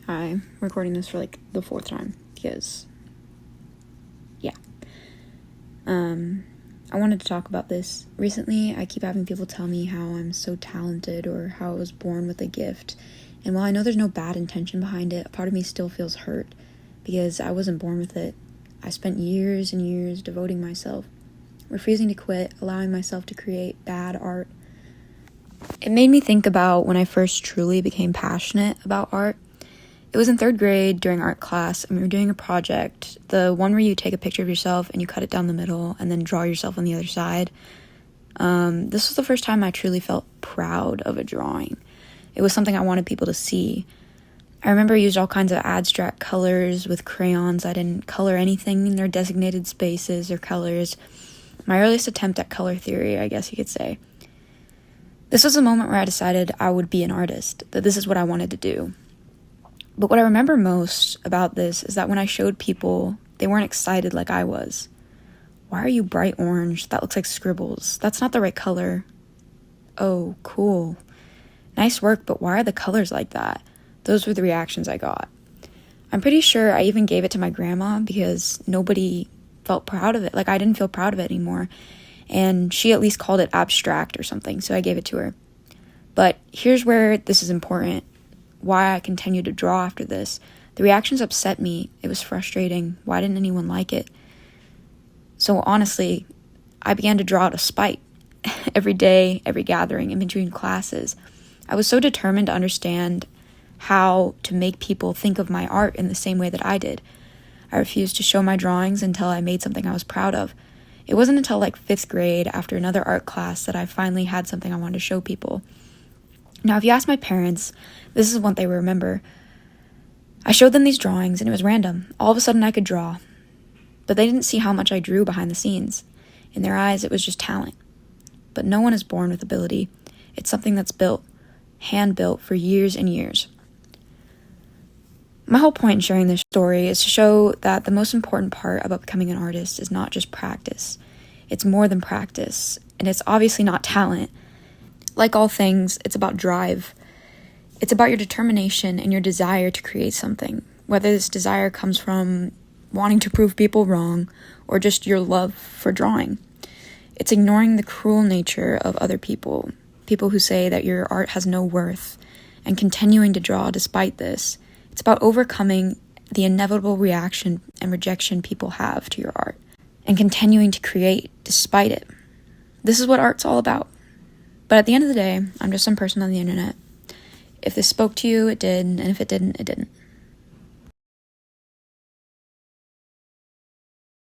I'm recording this for like the 4th time because, yeah. I wanted to talk about this. Recently, I keep having people tell me how I'm so talented or how I was born with a gift. And while I know there's no bad intention behind it, a part of me still feels hurt because I wasn't born with it. I spent years and years devoting myself, refusing to quit, allowing myself to create bad art. It made me think about when I first truly became passionate about art. It was in 3rd grade during art class, and we were doing a project, the one where you take a picture of yourself and you cut it down the middle and then draw yourself on the other side. This was the first time I truly felt proud of a drawing. It was something I wanted people to see. I remember I used all kinds of abstract colors with crayons. I didn't color anything in their designated spaces or colors. My earliest attempt at color theory, I guess you could say. This was a moment where I decided I would be an artist, that this is what I wanted to do. But what I remember most about this is that when I showed people, they weren't excited like I was. Why are you bright orange? That looks like scribbles. That's not the right color. Oh, cool. Nice work, but why are the colors like that? Those were the reactions I got. I'm pretty sure I even gave it to my grandma because nobody felt proud of it. Like, I didn't feel proud of it anymore. And she at least called it abstract or something, so I gave it to her. But here's where this is important. Why I continued to draw after this. The reactions upset me. It was frustrating. Why didn't anyone like it? So honestly, I began to draw out of spite. Every day, every gathering, in between classes. I was so determined to understand how to make people think of my art in the same way that I did. I refused to show my drawings until I made something I was proud of. It wasn't until like 5th grade, after another art class, that I finally had something I wanted to show people. Now, if you ask my parents, this is what they remember. I showed them these drawings, and it was random. All of a sudden, I could draw. But they didn't see how much I drew behind the scenes. In their eyes, it was just talent. But no one is born with ability. It's something that's built, hand-built for years and years. My whole point in sharing this story is to show that the most important part about becoming an artist is not just practice. It's more than practice, and it's obviously not talent. Like all things, it's about drive. It's about your determination and your desire to create something, whether this desire comes from wanting to prove people wrong or just your love for drawing. It's ignoring the cruel nature of other people who say that your art has no worth, and continuing to draw despite this. It's about overcoming the inevitable reaction and rejection people have to your art, and continuing to create despite it. This is what art's all about. But at the end of the day, I'm just some person on the internet. If this spoke to you, it did, and if it didn't, it didn't.